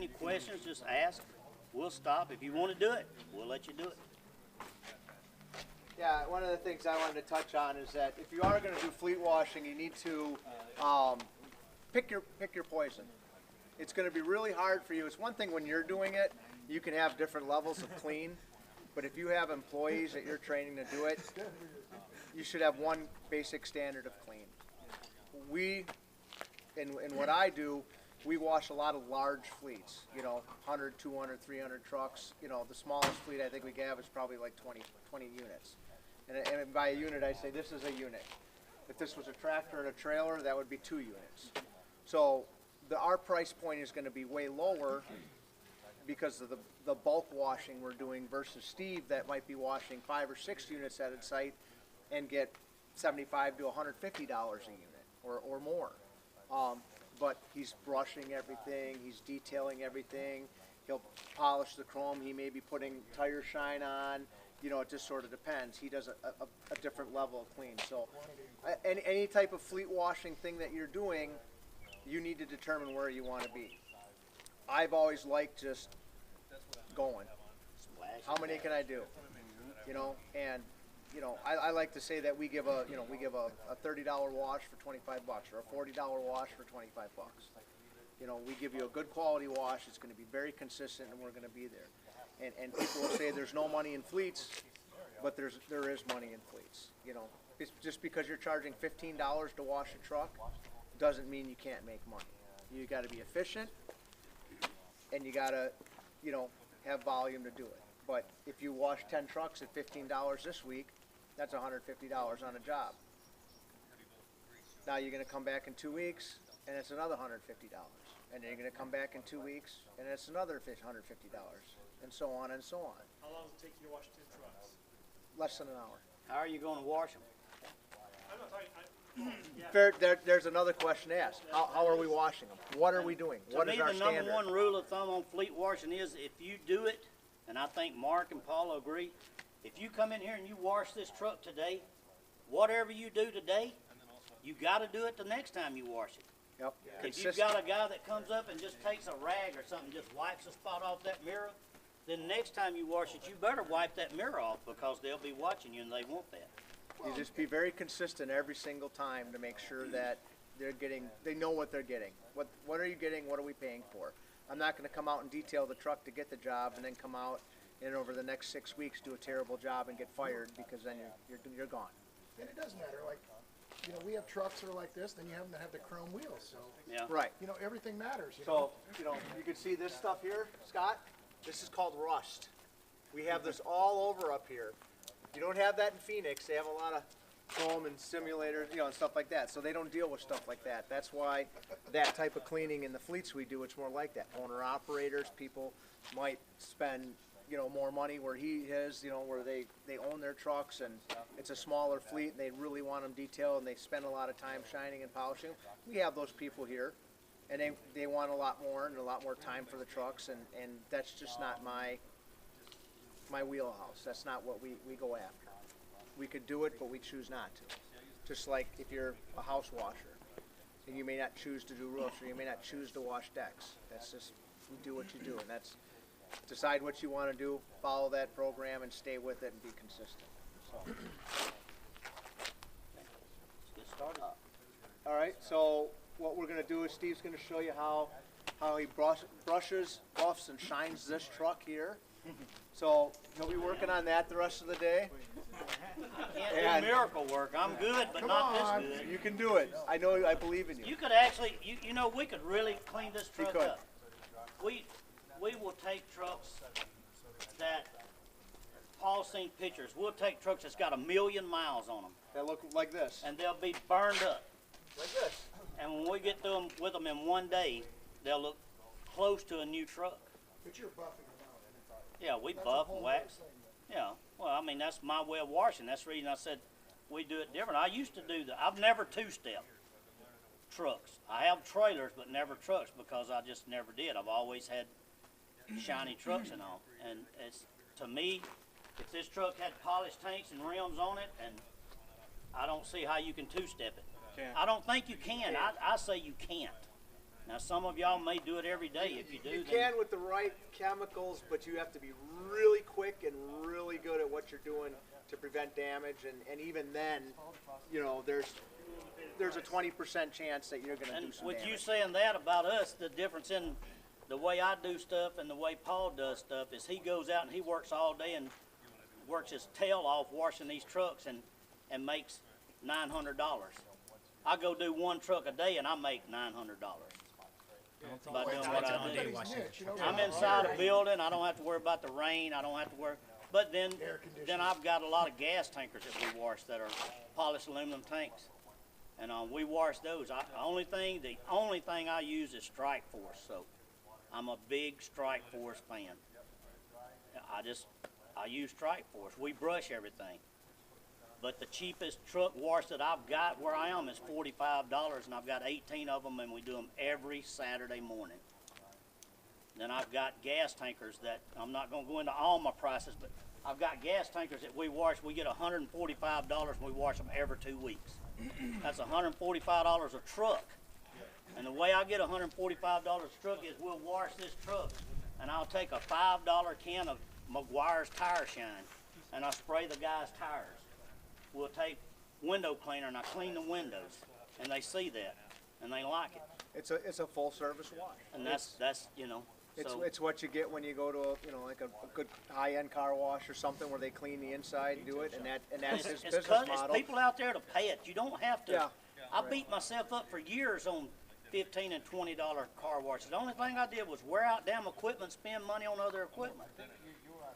any questions, just ask. We'll stop. If you want to do it, we'll let you do it. Yeah, one of the things I wanted to touch on is that if you are going to do fleet washing, you need to pick your poison. It's going to be really hard for you. It's one thing when you're doing it, you can have different levels of clean, but if you have employees that you're training to do it, you should have one basic standard of clean. We, in what I do, we wash a lot of large fleets, 100, 200, 300 trucks. The smallest fleet I think we have is probably like 20 units. And by a unit, I say this is a unit. If this was a tractor and a trailer, that would be 2 units. So our price point is going to be way lower because of the bulk washing we're doing versus Steve that might be washing 5 or 6 units at a site and get $75 to $150 a unit or more. But he's brushing everything, he's detailing everything, he'll polish the chrome, he may be putting tire shine on, it just sort of depends. He does a different level of clean. So any type of fleet washing thing that you're doing, you need to determine where you want to be. I've always liked just going. How many can I do? And I like to say that we give a $30 wash for $25 or a $40 wash for $25. We give you a good quality wash. It's going to be very consistent, and we're going to be there. And people will say there's no money in fleets, but there is money in fleets. It's just because you're charging $15 to wash a truck doesn't mean you can't make money. You got to be efficient, and you got to have volume to do it. But if you wash 10 trucks at $15 this week, that's $150 on a job. Now you're going to come back in 2 weeks, and it's another $150. And then you're going to come back in 2 weeks, and it's another $150, and so on and so on. How long does it take you to wash 10 trucks? Less than an hour. How are you going to wash them? I'm not talking. There's another question to ask. How are we washing them? What are we doing? What is our standard? To me, the number one rule of thumb on fleet washing is if you do it, and I think Mark and Paul agree, if you come in here and you wash this truck today, whatever you do today, you got to do it the next time you wash it. Yep. If you've got a guy that comes up and just takes a rag or something, just wipes a spot off that mirror, then next time you wash it, you better wipe that mirror off because they'll be watching you and they want that. You just be very consistent every single time to make sure that they know what they're getting. What are you getting? What are we paying for? I'm not going to come out and detail the truck to get the job and then come out and over the next 6 weeks do a terrible job and get fired because then you're gone. And it does matter. Like, we have trucks that are like this. Then you have them that have the chrome wheels. So yeah. Right. Everything matters. So you can see this stuff here, Scott. This is called rust. We have this all over up here. You don't have that in Phoenix. They have a lot of chrome and simulators, and stuff like that. So they don't deal with stuff like that. That's why that type of cleaning in the fleets we do, it's more like that. Owner operators, people might spend, more money where he is, where they own their trucks and it's a smaller fleet and they really want them detailed and they spend a lot of time shining and polishing. We have those people here and they want a lot more and a lot more time for the trucks and that's just not my wheelhouse. That's not what we go after. We could do it, but we choose not to. Just like if you're a house washer, and you may not choose to do roofs, or you may not choose to wash decks. That's just, you do what you do, and that's, decide what you want to do, follow that program, and stay with it and be consistent. So. Let's get started. All right, so what we're going to do is Steve's going to show you how he brushes, buffs, and shines this truck here. So he'll be working on that the rest of the day. Can't do miracle work. I'm good, but not this good. You can do it. I know. I believe in you. You could actually, we could really clean this truck up. We will take trucks that Paul's seen pictures. We'll take trucks that's got 1 million miles on them. That look like this. And they'll be burned up. Like this. And when we get through with them in one day, they'll look close to a new truck. But you're buffing them out. Yeah, we buff and wax. Yeah, well, I mean, that's my way of washing. That's the reason I said we do it different. I used to do that. I've never two-step trucks. I have trailers, but never trucks because I just never did. I've always had shiny trucks and all. And it's, to me, if this truck had polished tanks and rims on it, and I don't see how you can two-step it. Can't. I don't think you can. I say you can't. Now, some of y'all may do it every day. If you do, You then can with the right chemicals, but you have to be really quick and really good at what you're doing to prevent damage. And even then, you know, there's a 20% chance that you're going to do and some with damage. you saying that about us, the difference in the way I do stuff and the way Paul does stuff is he goes out and he works all day and works his tail off washing these trucks and makes $900. I go do one truck a day and I make $900 by doing what I do. Everybody's niche, you know, I'm inside a building. I don't have to worry about the rain. I don't have to worry. But then I've got a lot of gas tankers that we wash that are polished aluminum tanks, and we wash those. The only thing I use is Strike Force. So I'm a big Strike Force fan. I use Strike Force. We brush everything. But the cheapest truck wash that I've got where I am is $45, and I've got 18 of them, and we do them every Saturday morning. Then I've got gas tankers that, I'm not going to go into all my prices, but I've got gas tankers that we wash. We get $145, and we wash them every 2 weeks. That's $145 a truck. And the way I get $145 a truck is we'll wash this truck, and I'll take a $5 can of McGuire's Tire Shine, and I spray the guy's tires. We'll take window cleaner and I clean the windows, and they see that, and they like it. It's a full service wash. And that's you know. So It's what you get when you go to like a good high-end car wash or something where they clean the inside and do it, and that's his business model. It's people out there to pay it. You don't have to. Yeah. I beat myself up for years on $15 and $20 car washes. The only thing I did was wear out damn equipment, spend money on other equipment,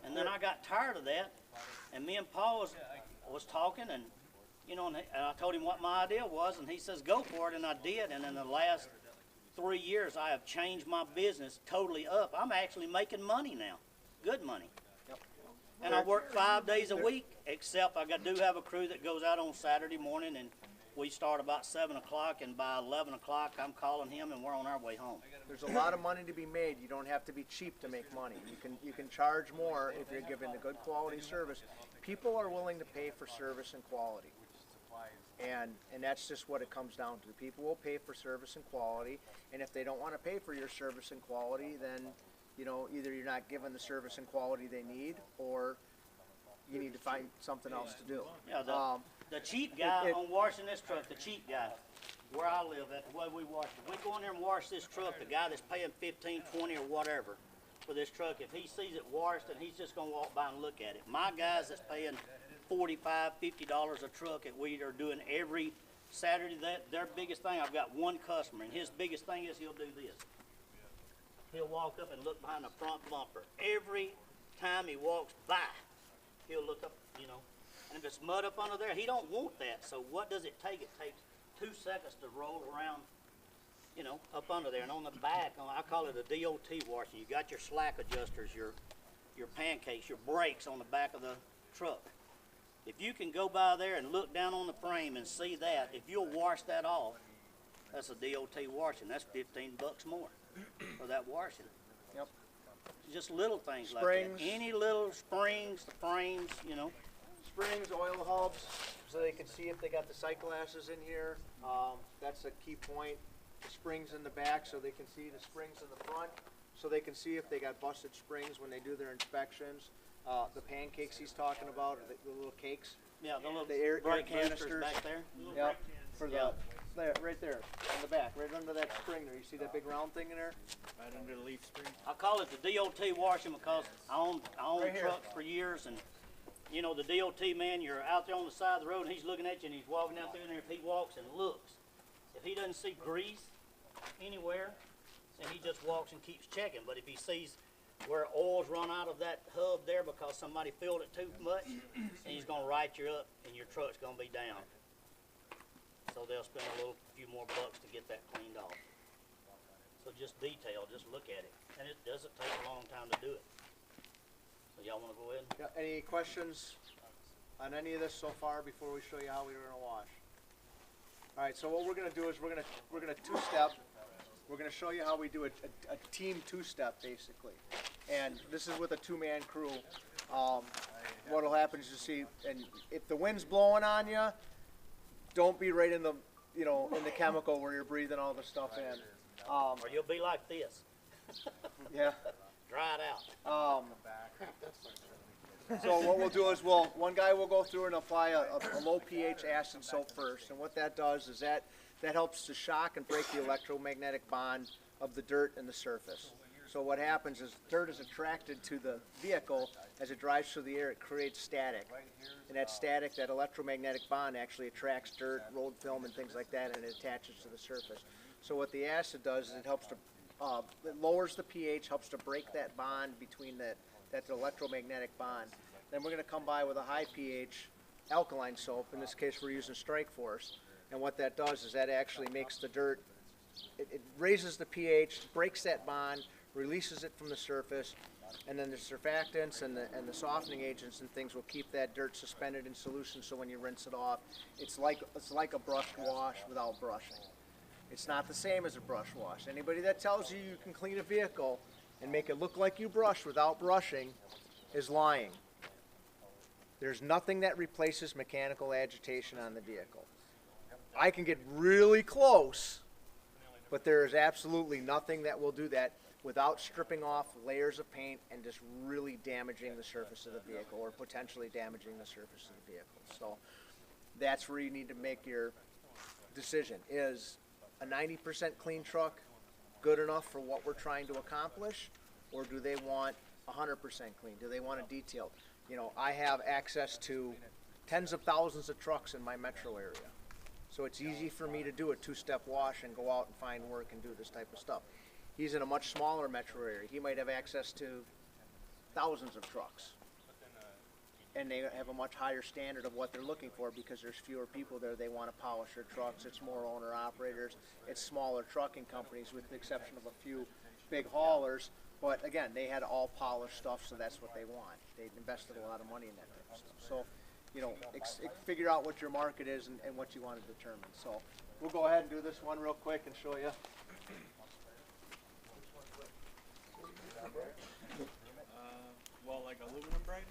and then I got tired of that. And me and Paul was talking, and you know, and I told him what my idea was, and he says go for it, and I did. And in the last 3 years, I have changed my business totally up. I'm actually making money now, good money. Yep. And I work 5 days a week, except I do have a crew that goes out on Saturday morning, and we start about 7 o'clock, and by 11 o'clock, I'm calling him, and we're on our way home. There's a lot of money to be made. You don't have to be cheap to make money. You can charge more if you're giving a good quality service. People are willing to pay for service and quality. And that's just what it comes down to. People will pay for service and quality, and if they don't want to pay for your service and quality, then you know, either you're not given the service and quality they need, or you need to find something else to do. Yeah, the cheap guy on washing this truck, the cheap guy, where I live at, the way we wash it, we go in there and wash this truck, the guy that's paying 15, 20 or whatever for this truck, if he sees it washed, then he's just going to walk by and look at it. My guys that's paying $45, $50 a truck that we are doing every Saturday, their biggest thing, I've got one customer, and his biggest thing is he'll do this. He'll walk up and look behind the front bumper. Every time he walks by, he'll look up, you know. And if it's mud up under there, he don't want that. So what does it take? It takes 2 seconds to roll around, you know, up under there. And on the back, I call it a DOT washing. You got your slack adjusters, your pancakes, your brakes on the back of the truck. If you can go by there and look down on the frame and see that, if you'll wash that off, that's a DOT washing. That's $15 more for that washing. Yep. Just little things Springs. like that. Any little springs, the frames, you know. Springs, oil hubs, so they can see if they got the sight glasses in here. That's a key point. The springs in the back, so they can see the springs in the front, so they can see if they got busted springs when they do their inspections. The pancakes he's talking about, or the little cakes. Yeah, the little The air brake boosters canisters back there. Yep. For the Yeah. there, right there on the back, right under that spring there. You see that big round thing in there? Right under the leaf spring. I call it the DOT washing because I own Right here. trucks for years, and you know the DOT man, you're out there on the side of the road and he's looking at you and he's walking down through there. If he walks and looks, if he doesn't see grease anywhere, then he just walks and keeps checking. But if he sees where oil's run out of that hub there because somebody filled it too much, and he's gonna write you up and your truck's gonna be down. So they'll spend a few more bucks to get that cleaned off. So just detail, just look at it. And it doesn't take a long time to do it. So y'all wanna go ahead? Yeah. Any questions on any of this so far before we show you how we were gonna wash? All right. So what we're gonna do is we're gonna two-step. We're gonna show you how we do a team two-step basically, and this is with a two-man crew. What'll happen is you see, and if the wind's blowing on you, don't be right in the, in the chemical where you're breathing all the stuff in. Um, Or you'll be like this, yeah. dry it out. So what we'll do is one guy will go through and apply a low pH acid soap first, and what that does is that helps to shock and break the electromagnetic bond of the dirt and the surface. So what happens is dirt is attracted to the vehicle as it drives through the air. It creates static, and that static, that electromagnetic bond, actually attracts dirt, road film, and things like that, and it attaches to the surface. So what the acid does is it helps to it lowers the pH, helps to break that bond between that electromagnetic bond. Then we're going to come by with a high pH alkaline soap. In this case, we're using Strike Force, and what that does is that actually makes the dirt. It raises the pH, breaks that bond, releases it from the surface, and then the surfactants and the softening agents and things will keep that dirt suspended in solution. So when you rinse it off, it's like a brush wash without brushing. It's not the same as a brush wash. Anybody that tells you you can clean a vehicle and make it look like you brush without brushing is lying. There's nothing that replaces mechanical agitation on the vehicle. I can get really close, but there is absolutely nothing that will do that without stripping off layers of paint and just really damaging the surface of the vehicle or potentially damaging the surface of the vehicle. So that's where you need to make your decision. Is a 90% clean truck good enough for what we're trying to accomplish, or do they want 100% clean? Do they want a detailed? You know, I have access to tens of thousands of trucks in my metro area. So it's easy for me to do a two-step wash and go out and find work and do this type of stuff. He's in a much smaller metro area. He might have access to thousands of trucks. And they have a much higher standard of what they're looking for because there's fewer people there. They want to polish their trucks. It's more owner-operators. It's smaller trucking companies with the exception of a few big haulers. But again, they had all polished stuff, so that's what they want. They invested a lot of money in that type of stuff. So, you know, figure out what your market is and what you want to determine. So we'll go ahead and do this one real quick and show you. Well, like aluminum bright?